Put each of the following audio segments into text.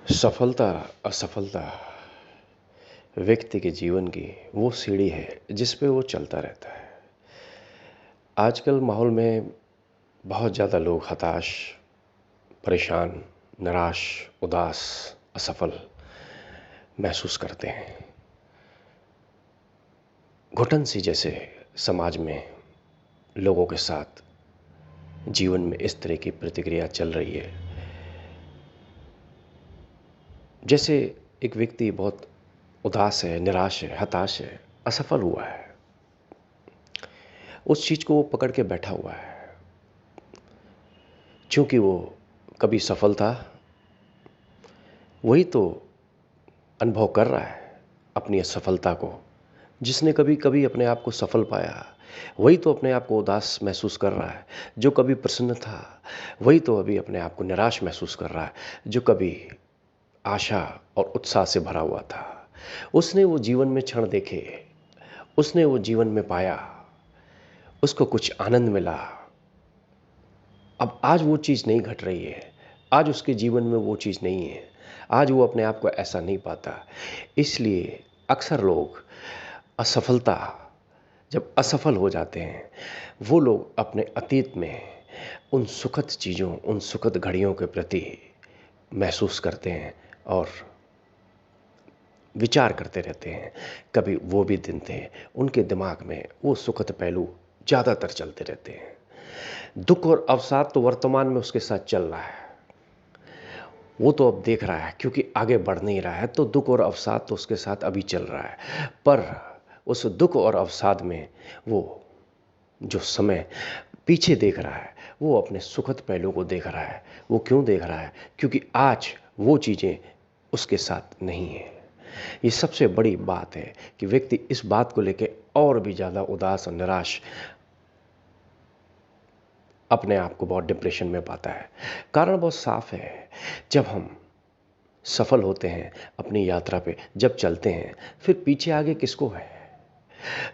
सफलता असफलता व्यक्ति के जीवन की वो सीढ़ी है जिस पे वो चलता रहता है। आजकल माहौल में बहुत ज़्यादा लोग हताश, परेशान, निराश, उदास, असफल महसूस करते हैं। घुटन सी जैसे समाज में लोगों के साथ जीवन में इस तरह की प्रतिक्रिया चल रही है, जैसे एक व्यक्ति बहुत उदास है, निराश है, हताश है, असफल हुआ है, उस चीज़ को वो पकड़ के बैठा हुआ है। क्योंकि वो कभी सफल था, वही तो अनुभव कर रहा है अपनी असफलता को। जिसने कभी कभी अपने आप को सफल पाया, वही तो अपने आप को उदास महसूस कर रहा है। जो कभी प्रसन्न था, वही तो अभी अपने आप को निराश महसूस कर रहा है। जो कभी आशा और उत्साह से भरा हुआ था, उसने वो जीवन में क्षण देखे, उसने वो जीवन में पाया, उसको कुछ आनंद मिला। अब आज वो चीज़ नहीं घट रही है, आज उसके जीवन में वो चीज़ नहीं है, आज वो अपने आप को ऐसा नहीं पाता। इसलिए अक्सर लोग असफलता, जब असफल हो जाते हैं, वो लोग अपने अतीत में उन सुखद चीज़ों, उन सुखद घड़ियों के प्रति महसूस करते हैं और विचार करते रहते हैं। कभी वो भी दिन थे, उनके दिमाग में वो सुखद पहलू ज़्यादातर चलते रहते हैं। दुख और अवसाद तो वर्तमान में उसके साथ चल रहा है, वो तो अब देख रहा है, क्योंकि आगे बढ़ नहीं रहा है तो दुख और अवसाद तो उसके साथ अभी चल रहा है। पर उस दुख और अवसाद में वो जो समय पीछे देख रहा है, वो अपने सुखद पहलू को देख रहा है। वो क्यों देख रहा है? क्योंकि आज वो चीज़ें उसके साथ नहीं है। ये सबसे बड़ी बात है कि व्यक्ति इस बात को लेकर और भी ज़्यादा उदास और निराश अपने आप को बहुत डिप्रेशन में पाता है। कारण बहुत साफ है, जब हम सफल होते हैं अपनी यात्रा पे, जब चलते हैं, फिर पीछे आगे किसको है?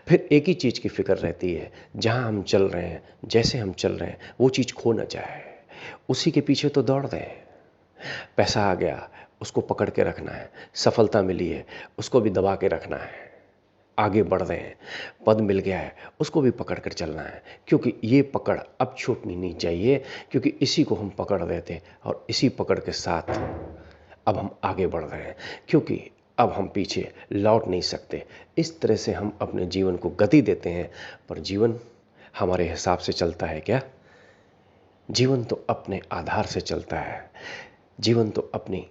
फिर एक ही चीज़ की फिक्र रहती है, जहाँ हम चल रहे हैं, जैसे हम चल रहे हैं, वो चीज़ खो ना जाए। उसी के पीछे तो दौड़ रहे हैं। पैसा आ गया, उसको पकड़ के रखना है। सफलता मिली है, उसको भी दबा के रखना है। आगे बढ़ रहे हैं, पद मिल गया है, उसको भी पकड़ कर चलना है। क्योंकि ये पकड़ अब छूटनी नहीं चाहिए, क्योंकि इसी को हम पकड़ रहे थे और इसी पकड़ के साथ अब हम आगे बढ़ रहे हैं। क्योंकि अब हम पीछे लौट नहीं सकते। इस तरह से हम अपने जीवन को गति देते हैं, पर जीवन हमारे हिसाब से चलता है क्या? जीवन तो अपने आधार से चलता है, जीवन तो अपनी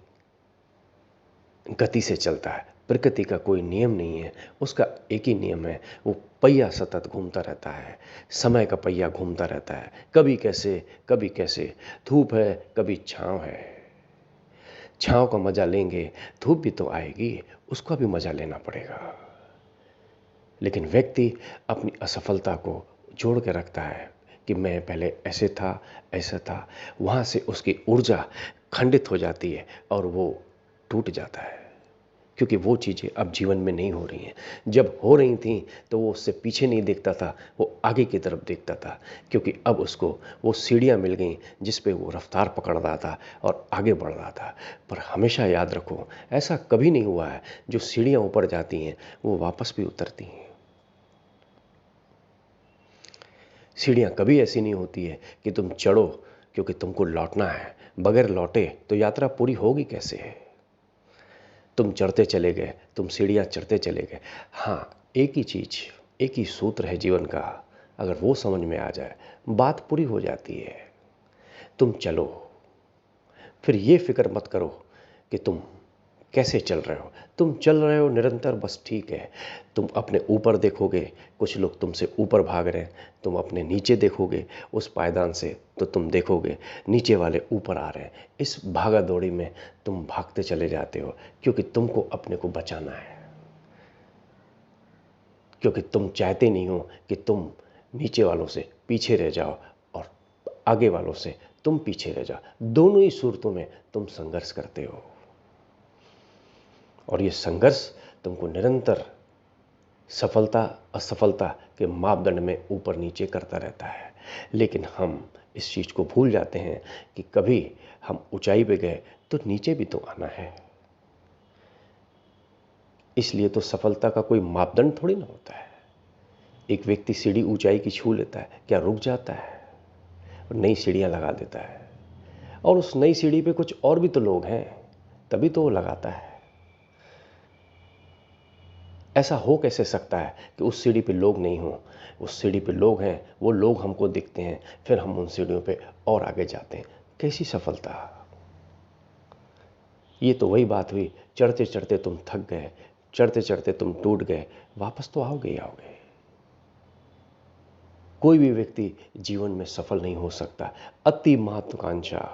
गति से चलता है। प्रकृति का कोई नियम नहीं है, उसका एक ही नियम है, वो पहिया सतत घूमता रहता है। समय का पहिया घूमता रहता है, कभी कैसे कभी कैसे। धूप है, कभी छाँव है। छाँव का मजा लेंगे, धूप भी तो आएगी, उसका भी मजा लेना पड़ेगा। लेकिन व्यक्ति अपनी असफलता को जोड़ के रखता है कि मैं पहले ऐसे था, ऐसा था। वहाँ से उसकी ऊर्जा खंडित हो जाती है और वो टूट जाता है, क्योंकि वो चीज़ें अब जीवन में नहीं हो रही हैं। जब हो रही थीं तो वो उससे पीछे नहीं देखता था, वो आगे की तरफ देखता था। क्योंकि अब उसको वो सीढ़ियाँ मिल गईं जिस पे वो रफ्तार पकड़ रहा था और आगे बढ़ रहा था। पर हमेशा याद रखो, ऐसा कभी नहीं हुआ है जो सीढ़ियाँ ऊपर जाती हैं वो वापस भी उतरती हैं। सीढ़ियाँ कभी ऐसी नहीं होती है कि तुम चढ़ो क्योंकि तुमको लौटना है। बगैर लौटे तो यात्रा पूरी होगी कैसे? तुम चढ़ते चले गए, तुम सीढ़ियाँ चढ़ते चले गए। हाँ, एक ही चीज़, एक ही सूत्र है जीवन का, अगर वो समझ में आ जाए, बात पूरी हो जाती है। तुम चलो, फिर ये फिक्र मत करो कि तुम कैसे चल रहे हो। तुम चल रहे हो निरंतर, बस ठीक है। तुम अपने ऊपर देखोगे, कुछ लोग तुमसे ऊपर भाग रहे हैं। तुम अपने नीचे देखोगे उस पायदान से, तो तुम देखोगे नीचे वाले ऊपर आ रहे हैं। इस भागा दौड़ी में तुम भागते चले जाते हो, क्योंकि तुमको अपने को बचाना है। क्योंकि तुम चाहते नहीं हो कि तुम नीचे वालों से पीछे रह जाओ और आगे वालों से तुम पीछे रह जाओ। दोनों ही सूरतों में तुम संघर्ष करते हो और ये संघर्ष तुमको निरंतर सफलता असफलता के मापदंड में ऊपर नीचे करता रहता है। लेकिन हम इस चीज़ को भूल जाते हैं कि कभी हम ऊंचाई पे गए तो नीचे भी तो आना है। इसलिए तो सफलता का कोई मापदंड थोड़ी ना होता है। एक व्यक्ति सीढ़ी ऊंचाई की छू लेता है, क्या रुक जाता है? और नई सीढ़ियां लगा देता है, और उस नई सीढ़ी पे कुछ और भी तो लोग हैं, तभी तो वो लगाता है। ऐसा हो कैसे सकता है कि उस सीढ़ी पे लोग नहीं हों? उस सीढ़ी पे लोग हैं, वो लोग हमको दिखते हैं, फिर हम उन सीढ़ियों पे और आगे जाते हैं। कैसी सफलता? ये तो वही बात हुई, चढ़ते चढ़ते तुम थक गए, चढ़ते चढ़ते तुम टूट गए, वापस तो आओगे ही आओगे। कोई भी व्यक्ति जीवन में सफल नहीं हो सकता। अति महत्वाकांक्षा,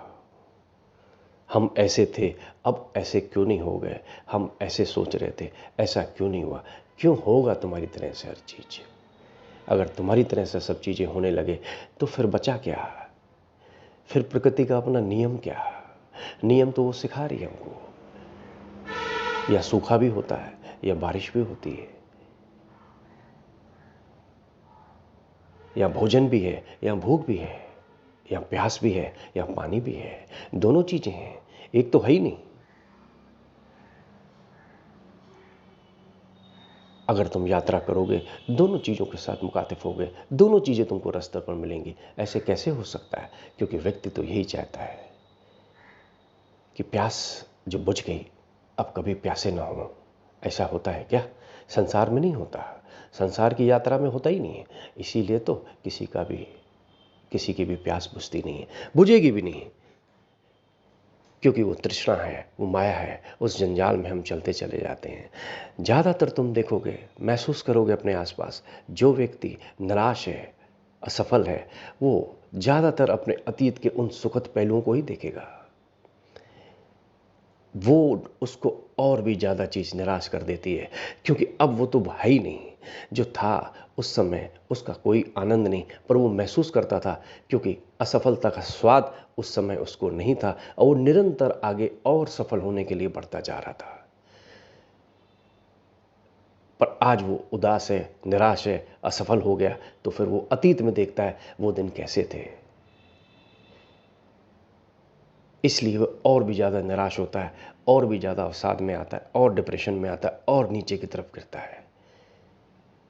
हम ऐसे थे, अब ऐसे क्यों नहीं हो गए, हम ऐसे सोच रहे थे, ऐसा क्यों नहीं हुआ। क्यों होगा तुम्हारी तरह से हर चीज? अगर तुम्हारी तरह से सब चीजें होने लगे तो फिर बचा क्या? फिर प्रकृति का अपना नियम क्या? नियम तो वो सिखा रही है हमको। या सूखा भी होता है, या बारिश भी होती है, या भोजन भी है, या भूख भी है, या प्यास भी है, या पानी भी है। दोनों चीजें हैं, एक तो है ही नहीं। अगर तुम यात्रा करोगे, दोनों चीज़ों के साथ मुखातिब होगे, दोनों चीज़ें तुमको रास्ते पर मिलेंगी। ऐसे कैसे हो सकता है? क्योंकि व्यक्ति तो यही चाहता है कि प्यास जो बुझ गई, अब कभी प्यासे ना हो। ऐसा होता है क्या? संसार में नहीं होता, संसार की यात्रा में होता ही नहीं है। इसीलिए तो किसी की भी प्यास बुझती नहीं है, बुझेगी भी नहीं, क्योंकि वो तृष्णा है, वो माया है। उस जंजाल में हम चलते चले जाते हैं। ज़्यादातर तुम देखोगे, महसूस करोगे अपने आसपास, जो व्यक्ति निराश है, असफल है, वो ज़्यादातर अपने अतीत के उन सुखद पहलुओं को ही देखेगा। वो उसको और भी ज़्यादा चीज़ निराश कर देती है, क्योंकि अब वो तो है ही नहीं। जो था उस समय, उसका कोई आनंद नहीं, पर वो महसूस करता था, क्योंकि असफलता का स्वाद उस समय उसको नहीं था, और वो निरंतर आगे और सफल होने के लिए बढ़ता जा रहा था। पर आज वो उदास है, निराश है, असफल हो गया, तो फिर वो अतीत में देखता है वो दिन कैसे थे। इसलिए वो और भी ज़्यादा निराश होता है, और भी ज़्यादा अवसाद में आता है, और डिप्रेशन में आता है, और नीचे की तरफ गिरता है,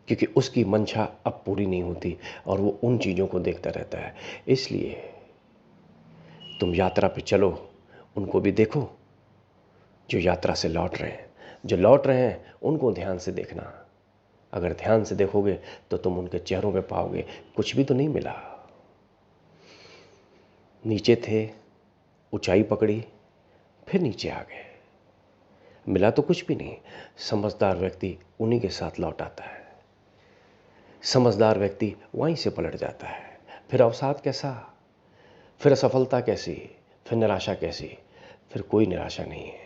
क्योंकि उसकी मंशा अब पूरी नहीं होती, और वो उन चीज़ों को देखता रहता है। इसलिए तुम यात्रा पे चलो, उनको भी देखो जो यात्रा से लौट रहे हैं। जो लौट रहे हैं उनको ध्यान से देखना। अगर ध्यान से देखोगे तो तुम उनके चेहरों पे पाओगे कुछ भी तो नहीं मिला। नीचे थे, ऊंचाई पकड़ी, फिर नीचे आ गए, मिला तो कुछ भी नहीं। समझदार व्यक्ति उन्हीं के साथ लौट आता है। समझदार व्यक्ति वहीं से पलट जाता है। फिर अवसाद कैसा, फिर असफलता कैसी, फिर निराशा कैसी? फिर कोई निराशा नहीं है।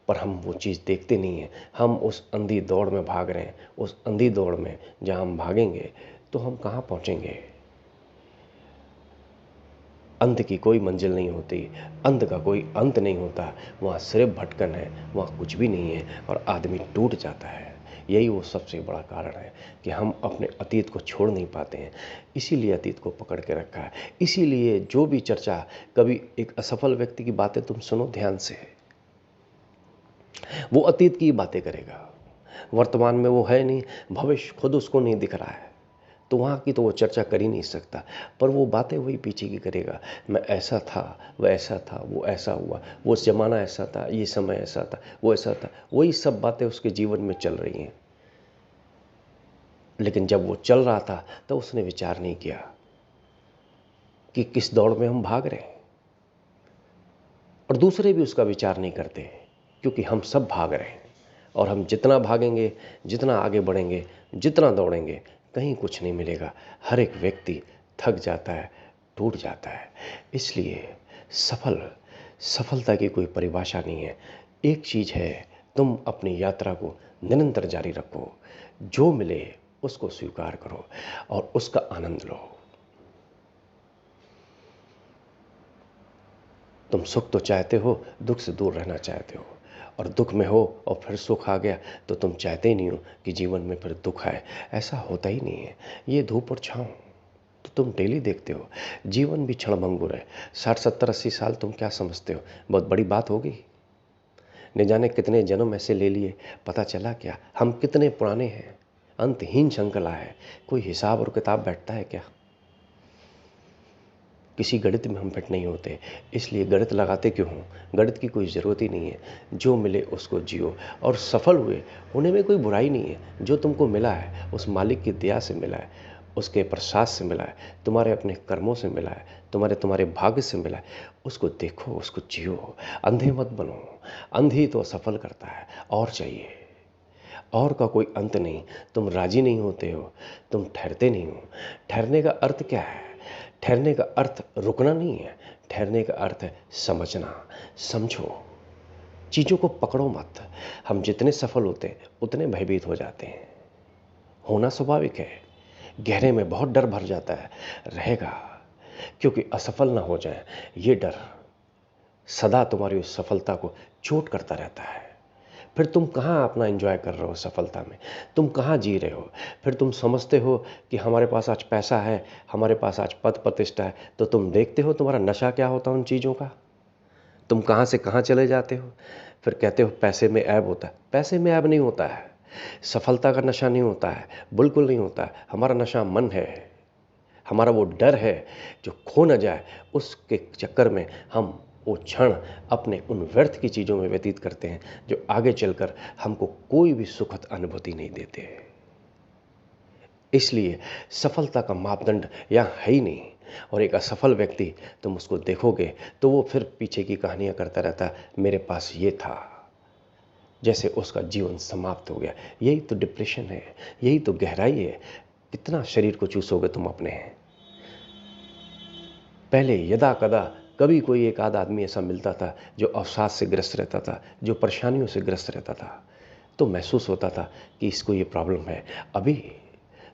पर हम वो चीज़ देखते नहीं हैं। हम उस अंधी दौड़ में भाग रहे हैं। उस अंधी दौड़ में जहाँ हम भागेंगे तो हम कहाँ पहुँचेंगे? अंत की कोई मंजिल नहीं होती, अंत का कोई अंत नहीं होता। वहाँ सिर्फ भटकन है, वहाँ कुछ भी नहीं है, और आदमी टूट जाता है। यही वो सबसे बड़ा कारण है कि हम अपने अतीत को छोड़ नहीं पाते हैं। इसीलिए अतीत को पकड़ के रखा है। इसीलिए जो भी चर्चा, कभी एक असफल व्यक्ति की बातें तुम सुनो ध्यान से, वो अतीत की बातें करेगा। वर्तमान में वो है नहीं, भविष्य खुद उसको नहीं दिख रहा है, तो वहाँ की तो वो चर्चा कर ही नहीं सकता। पर वो बातें वही पीछे की करेगा। मैं ऐसा था, वह ऐसा था, वो ऐसा हुआ, वो ज़माना ऐसा था, ये समय ऐसा था, वो ऐसा था। वही सब बातें उसके जीवन में चल रही हैं। लेकिन जब वो चल रहा था तो उसने विचार नहीं किया कि किस दौड़ में हम भाग रहे हैं। और दूसरे भी उसका विचार नहीं करते, क्योंकि हम सब भाग रहे हैं। और हम जितना भागेंगे, जितना आगे बढ़ेंगे, जितना दौड़ेंगे, कहीं कुछ नहीं मिलेगा। हर एक व्यक्ति थक जाता है, टूट जाता है। इसलिए सफलता की कोई परिभाषा नहीं है। एक चीज़ है, तुम अपनी यात्रा को निरंतर जारी रखो। जो मिले उसको स्वीकार करो और उसका आनंद लो। तुम सुख तो चाहते हो, दुख से दूर रहना चाहते हो, और दुख में हो और फिर सुख आ गया तो तुम चाहते ही नहीं हो कि जीवन में फिर दुख आए। ऐसा होता ही नहीं है। ये धूप और छाँव, तो तुम डेली देखते हो। जीवन भी क्षणभंगुर है। 60 70 80 साल तुम क्या समझते हो, बहुत बड़ी बात होगी? न जाने कितने जन्म ऐसे ले लिए, पता चला क्या हम कितने पुराने हैं। अंतहीन श्रृंखला है। कोई हिसाब और किताब बैठता है क्या? किसी गणित में हम फिट नहीं होते, इसलिए गणित लगाते क्यों हों? गणित की कोई ज़रूरत ही नहीं है। जो मिले उसको जियो, और सफल हुए होने में कोई बुराई नहीं है। जो तुमको मिला है उस मालिक की दया से मिला है, उसके प्रसाद से मिला है, तुम्हारे अपने कर्मों से मिला है, तुम्हारे भाग्य से मिला है। उसको देखो, उसको जियो, अंधे मत बनो। अंधी तो असफल करता है, और चाहिए। और का कोई अंत नहीं। तुम राजी नहीं होते हो, तुम ठहरते नहीं हो। ठहरने का अर्थ क्या है? ठहरने का अर्थ रुकना नहीं है। ठहरने का अर्थ है समझना। समझो, चीज़ों को पकड़ो मत। हम जितने सफल होते हैं उतने भयभीत हो जाते हैं। होना स्वाभाविक है। गहरे में बहुत डर भर जाता है, रहेगा, क्योंकि असफल ना हो जाए। ये डर सदा तुम्हारी उस सफलता को चोट करता रहता है। फिर तुम कहाँ अपना एंजॉय कर रहे हो सफलता में? तुम कहाँ जी रहे हो? फिर तुम समझते हो कि हमारे पास आज पैसा है, हमारे पास आज पद प्रतिष्ठा है, तो तुम देखते हो तुम्हारा नशा क्या होता है उन चीज़ों का। तुम कहाँ से कहाँ चले जाते हो। फिर कहते हो पैसे में ऐब होता है। पैसे में ऐब नहीं होता है। सफलता का नशा नहीं होता है, बिल्कुल नहीं होता है। हमारा नशा मन है। हमारा वो डर है जो खो न जाए, उसके चक्कर में हम वो क्षण अपने उन व्यर्थ की चीज़ों में व्यतीत करते हैं जो आगे चलकर हमको कोई भी सुखद अनुभूति नहीं देते। इसलिए सफलता का मापदंड यहाँ है ही नहीं। और एक असफल व्यक्ति, तुम उसको देखोगे तो वो फिर पीछे की कहानियाँ करता रहता, मेरे पास ये था, जैसे उसका जीवन समाप्त हो गया। यही तो डिप्रेशन है, यही तो गहराई है। कितना शरीर को चूसोगे तुम अपने? पहले यदा कदा कभी कोई एक आध आदमी ऐसा मिलता था जो अवसाद से ग्रस्त रहता था, जो परेशानियों से ग्रस्त रहता था, तो महसूस होता था कि इसको ये प्रॉब्लम है। अभी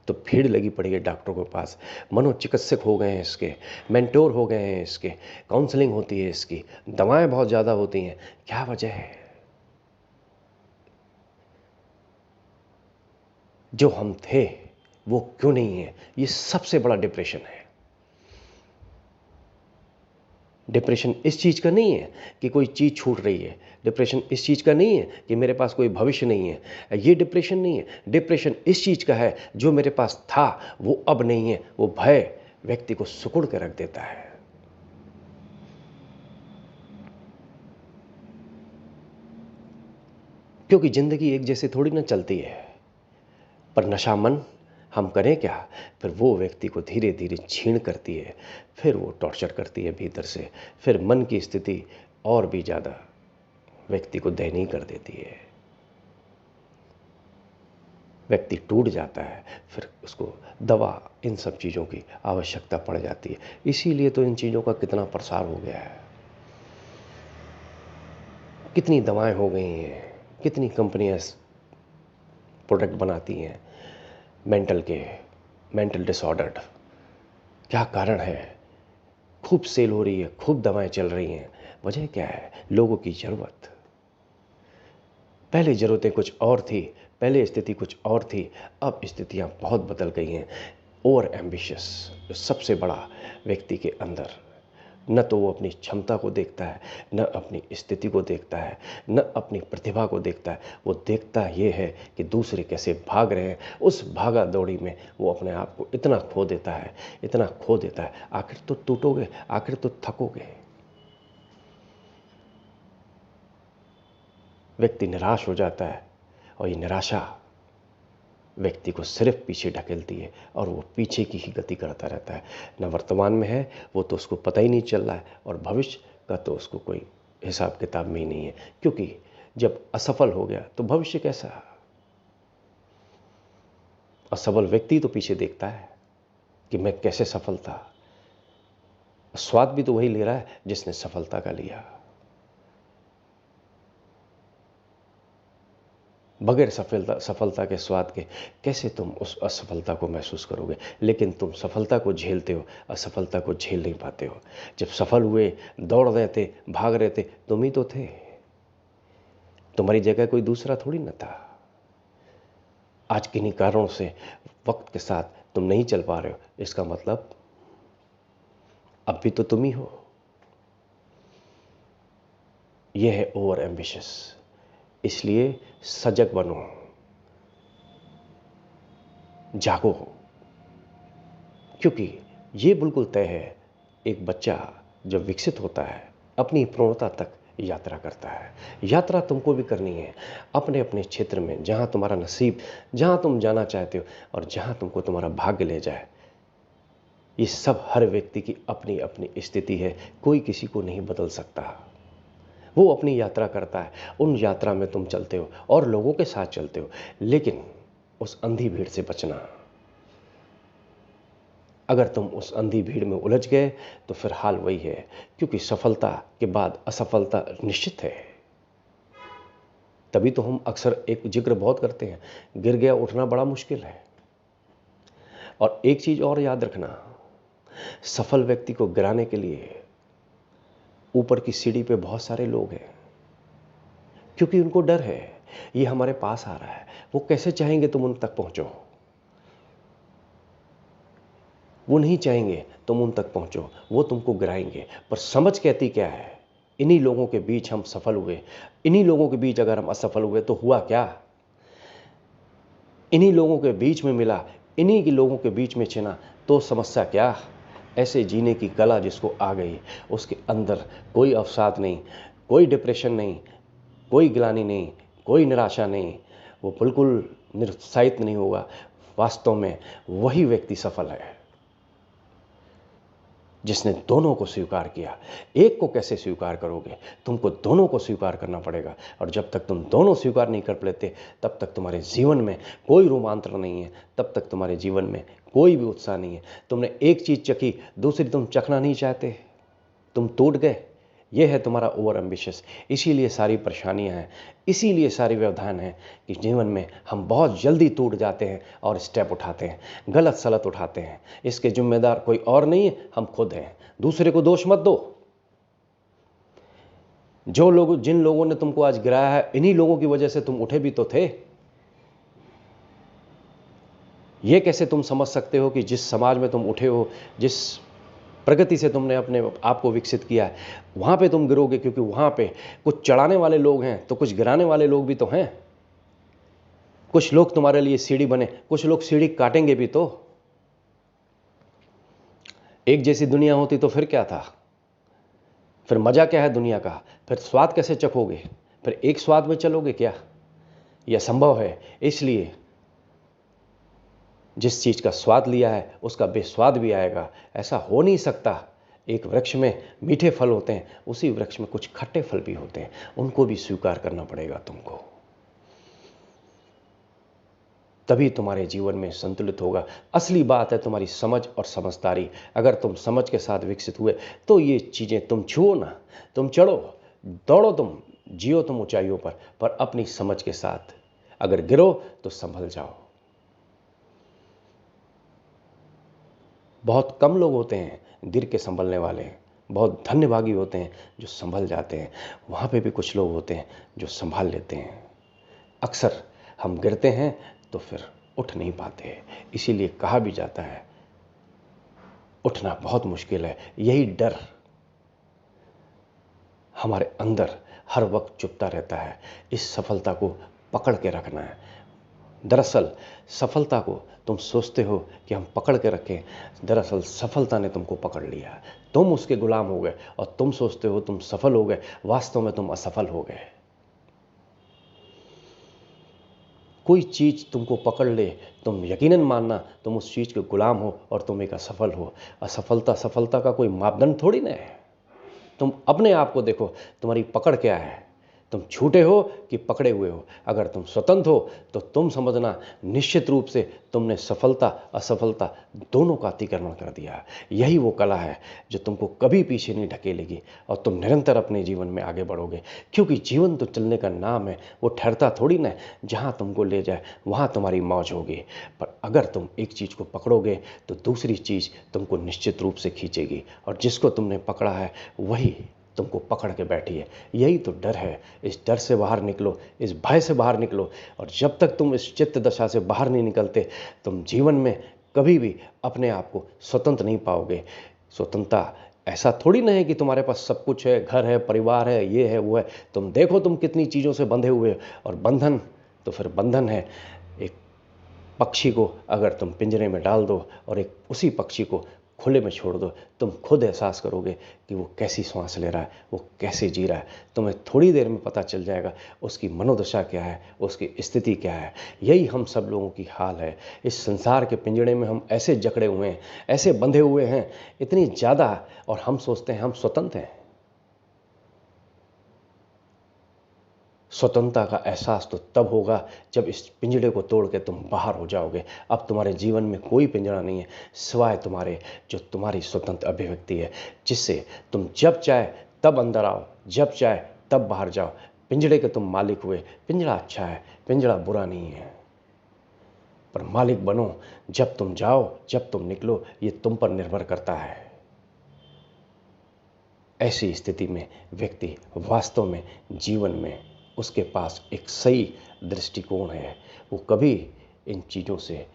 तो भीड़ लगी पड़ी है डॉक्टरों के पास। मनोचिकित्सक हो गए हैं इसके, मेंटोर हो गए हैं इसके, काउंसलिंग होती है इसकी, दवाएं बहुत ज़्यादा होती हैं। क्या वजह है? जो हम थे वो क्यों नहीं है? ये सबसे बड़ा डिप्रेशन है। डिप्रेशन इस चीज़ का नहीं है कि कोई चीज़ छूट रही है। डिप्रेशन इस चीज़ का नहीं है कि मेरे पास कोई भविष्य नहीं है। ये डिप्रेशन नहीं है। डिप्रेशन इस चीज़ का है, जो मेरे पास था वो अब नहीं है। वो भय व्यक्ति को सिकुड़ के रख देता है। क्योंकि ज़िंदगी एक जैसे थोड़ी ना चलती है। पर नशा मन, हम करें क्या? फिर वो व्यक्ति को धीरे धीरे छीण करती है, फिर वो टॉर्चर करती है भीतर से। फिर मन की स्थिति और भी ज़्यादा व्यक्ति को दयनीय कर देती है। व्यक्ति टूट जाता है, फिर उसको दवा, इन सब चीज़ों की आवश्यकता पड़ जाती है। इसीलिए तो इन चीज़ों का कितना प्रसार हो गया है। कितनी दवाएं हो गई हैं, कितनी कंपनियां प्रोडक्ट बनाती हैं मेंटल डिसऑर्डर। क्या कारण है? खूब सेल हो रही है, खूब दवाएं चल रही हैं। वजह क्या है? लोगों की ज़रूरत। पहले ज़रूरतें कुछ और थी, पहले स्थिति कुछ और थी, अब स्थितियां बहुत बदल गई हैं। ओवर एम्बिशियस जो सबसे बड़ा व्यक्ति के अंदर, न तो वो अपनी क्षमता को देखता है, न अपनी स्थिति को देखता है, न अपनी प्रतिभा को देखता है। वो देखता ये है कि दूसरे कैसे भाग रहे हैं। उस भागा दौड़ी में वो अपने आप को इतना खो देता है, इतना खो देता है। आखिर तो टूटोगे, आखिर तो थकोगे। व्यक्ति निराश हो जाता है, और ये निराशा व्यक्ति को सिर्फ पीछे ढकेलती है, और वो पीछे की ही गति करता रहता है। न वर्तमान में है वो, तो उसको पता ही नहीं चल रहा है, और भविष्य का तो उसको कोई हिसाब किताब में ही नहीं है। क्योंकि जब असफल हो गया तो भविष्य कैसा? असफल व्यक्ति तो पीछे देखता है कि मैं कैसे सफल था। स्वाद भी तो वही ले रहा है जिसने सफलता का लिया। बगैर सफलता के स्वाद के कैसे तुम उस असफलता को महसूस करोगे? लेकिन तुम सफलता को झेलते हो, असफलता को झेल नहीं पाते हो। जब सफल हुए, दौड़ रहे थे, भाग रहे थे, तुम ही तो थे। तुम्हारी जगह कोई दूसरा थोड़ी न था। आज किन्हीं कारणों से वक्त के साथ तुम नहीं चल पा रहे हो, इसका मतलब अब भी तो तुम ही हो। यह है ओवर एम्बिशियस। इसलिए सजग बनो, जागो, क्योंकि ये बिल्कुल तय है, एक बच्चा जब विकसित होता है अपनी पूर्णता तक यात्रा करता है। यात्रा तुमको भी करनी है अपने अपने क्षेत्र में, जहां तुम्हारा नसीब, जहां तुम जाना चाहते हो और जहां तुमको तुम्हारा भाग्य ले जाए। ये सब हर व्यक्ति की अपनी अपनी स्थिति है, कोई किसी को नहीं बदल सकता। वो अपनी यात्रा करता है, उन यात्रा में तुम चलते हो और लोगों के साथ चलते हो, लेकिन उस अंधी भीड़ से बचना। अगर तुम उस अंधी भीड़ में उलझ गए तो फिर हाल वही है, क्योंकि सफलता के बाद असफलता निश्चित है। तभी तो हम अक्सर एक जिक्र बहुत करते हैं, गिर गया उठना बड़ा मुश्किल है। और एक चीज और याद रखना, सफल व्यक्ति को गिराने के लिए ऊपर की सीढ़ी पे बहुत सारे लोग हैं, क्योंकि उनको डर है ये हमारे पास आ रहा है। वो कैसे चाहेंगे तुम उन तक पहुंचो, वो नहीं चाहेंगे तुम उन तक पहुंचो, वो तुमको गिराएंगे। पर समझ कहती क्या है, इन्हीं लोगों के बीच हम सफल हुए, इन्हीं लोगों के बीच अगर हम असफल हुए तो हुआ क्या? इन्हीं लोगों के बीच में मिला, इन्हीं के लोगों के बीच में छिना तो समस्या क्या? ऐसे जीने की कला जिसको आ गई, उसके अंदर कोई अवसाद नहीं, कोई डिप्रेशन नहीं, कोई ग्लानि नहीं, कोई निराशा नहीं, वो बिल्कुल निरुत्साहित नहीं होगा। वास्तव में वही व्यक्ति सफल है जिसने दोनों को स्वीकार किया। एक को कैसे स्वीकार करोगे? तुमको दोनों को स्वीकार करना पड़ेगा, और जब तक तुम दोनों स्वीकार नहीं कर लेते तब तक तुम्हारे जीवन में कोई रोमांचन नहीं है, तब तक तुम्हारे जीवन में कोई भी उत्साह नहीं है। तुमने एक चीज चखी, दूसरी तुम चखना नहीं चाहते, तुम टूट गए। यह है तुम्हारा ओवर एम्बिशियस। इसीलिए सारी परेशानियां हैं, इसीलिए सारी व्यवधान है कि जीवन में हम बहुत जल्दी टूट जाते हैं और स्टेप उठाते हैं, गलत सलत उठाते हैं। इसके जिम्मेदार कोई और नहीं है, हम खुद हैं। दूसरे को दोष मत दो। जिन लोगों ने तुमको आज गिराया है, इन्हीं लोगों की वजह से तुम उठे भी तो थे। यह कैसे तुम समझ सकते हो कि जिस समाज में तुम उठे हो, जिस प्रगति से तुमने अपने आप को विकसित किया है, वहां पे तुम गिरोगे? क्योंकि वहां पे कुछ चढ़ाने वाले लोग हैं तो कुछ गिराने वाले लोग भी तो हैं। कुछ लोग तुम्हारे लिए सीढ़ी बने, कुछ लोग सीढ़ी काटेंगे भी तो। एक जैसी दुनिया होती तो फिर क्या था? फिर मजा क्या है दुनिया का? फिर स्वाद कैसे चखोगे? फिर एक स्वाद में चलोगे क्या? यह संभव है। इसलिए जिस चीज का स्वाद लिया है उसका बेस्वाद भी आएगा, ऐसा हो नहीं सकता। एक वृक्ष में मीठे फल होते हैं, उसी वृक्ष में कुछ खट्टे फल भी होते हैं, उनको भी स्वीकार करना पड़ेगा तुमको। तभी तुम्हारे जीवन में संतुलित होगा। असली बात है तुम्हारी समझ और समझदारी। अगर तुम समझ के साथ विकसित हुए तो ये चीजें तुम छुओ ना, तुम चढ़ो, दौड़ो, तुम जियो तुम ऊंचाइयों पर अपनी समझ के साथ। अगर गिरो तो संभल जाओ। बहुत कम लोग होते हैं गिर के संभलने वाले, बहुत धन्यभागी होते हैं जो संभल जाते हैं। वहां पे भी कुछ लोग होते हैं जो संभाल लेते हैं। अक्सर हम गिरते हैं तो फिर उठ नहीं पाते। इसीलिए कहा भी जाता है उठना बहुत मुश्किल है। यही डर हमारे अंदर हर वक्त चुपता रहता है। इस सफलता को पकड़ के रखना है। दरअसल सफलता को तुम सोचते हो कि हम पकड़ के रखें, दरअसल सफलता ने तुमको पकड़ लिया। तुम उसके गुलाम हो गए और तुम सोचते हो तुम सफल हो गए, वास्तव में तुम असफल हो गए। कोई चीज तुमको पकड़ ले, तुम यकीनन मानना तुम उस चीज के गुलाम हो और तुम एक असफल हो। असफलता सफलता का कोई मापदंड थोड़ी ना है। तुम अपने आप को देखो, तुम्हारी पकड़ क्या है? तुम छूटे हो कि पकड़े हुए हो? अगर तुम स्वतंत्र हो तो तुम समझना निश्चित रूप से तुमने सफलता असफलता दोनों का अतिक्रमण कर दिया। यही वो कला है जो तुमको कभी पीछे नहीं ढकेलेगी और तुम निरंतर अपने जीवन में आगे बढ़ोगे। क्योंकि जीवन तो चलने का नाम है, वो ठहरता थोड़ी ना। जहां तुमको ले जाए वहां तुम्हारी मौज होगी। पर अगर तुम एक चीज को पकड़ोगे तो दूसरी चीज तुमको निश्चित रूप से खींचेगी, और जिसको तुमने पकड़ा है वही तुमको पकड़ के बैठी है। यही तो डर है। इस डर से बाहर निकलो, इस भय से बाहर निकलो। और जब तक तुम इस चित्त दशा से बाहर नहीं निकलते, तुम जीवन में कभी भी अपने आप को स्वतंत्र नहीं पाओगे। स्वतंत्रता ऐसा थोड़ी ना है कि तुम्हारे पास सब कुछ है, घर है, परिवार है, ये है, वो है। तुम देखो तुम कितनी चीज़ों से बंधे हुए हो। और बंधन तो फिर बंधन है। एक पक्षी को अगर तुम पिंजरे में डाल दो और एक उसी पक्षी को खुले में छोड़ दो, तुम खुद एहसास करोगे कि वो कैसी सांस ले रहा है, वो कैसे जी रहा है। तुम्हें थोड़ी देर में पता चल जाएगा उसकी मनोदशा क्या है, उसकी स्थिति क्या है। यही हम सब लोगों की हाल है। इस संसार के पिंजड़े में हम ऐसे जकड़े हुए हैं, ऐसे बंधे हुए हैं इतनी ज़्यादा, और हम सोचते हैं हम स्वतंत्र हैं। स्वतंत्रता का एहसास तो तब होगा जब इस पिंजड़े को तोड़ के तुम बाहर हो जाओगे। अब तुम्हारे जीवन में कोई पिंजड़ा नहीं है सिवाय तुम्हारे, जो तुम्हारी स्वतंत्र अभिव्यक्ति है, जिससे तुम जब चाहे तब अंदर आओ, जब चाहे तब बाहर जाओ। पिंजड़े के तुम मालिक हुए। पिंजड़ा अच्छा है, पिंजड़ा बुरा नहीं है, पर मालिक बनो। जब तुम जाओ, जब तुम निकलो, ये तुम पर निर्भर करता है। ऐसी स्थिति में व्यक्ति वास्तव में जीवन में उसके पास एक सही दृष्टिकोण है। वो कभी इन चीज़ों से,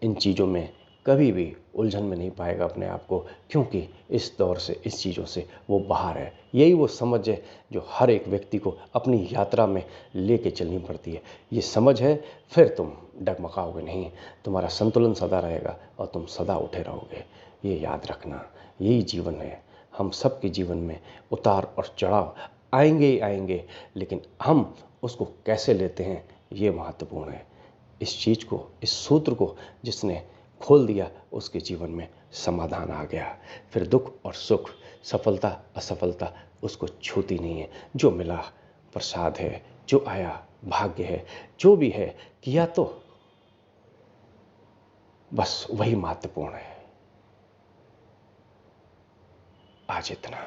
इन चीज़ों में कभी भी उलझन में नहीं पाएगा अपने आप को, क्योंकि इस दौर से, इस चीज़ों से वो बाहर है। यही वो समझ है जो हर एक व्यक्ति को अपनी यात्रा में लेके चलनी पड़ती है। ये समझ है, फिर तुम डगमगाओगे नहीं, तुम्हारा संतुलन सदा रहेगा और तुम सदा उठे रहोगे। ये याद रखना, यही जीवन है। हम सबके जीवन में उतार और चढ़ाव आएंगे ही आएंगे, लेकिन हम उसको कैसे लेते हैं ये महत्वपूर्ण है। इस चीज़ को, इस सूत्र को जिसने खोल दिया, उसके जीवन में समाधान आ गया। फिर दुख और सुख, सफलता असफलता उसको छूती नहीं है। जो मिला प्रसाद है, जो आया भाग्य है, जो भी है किया तो बस वही महत्वपूर्ण है। आज इतना।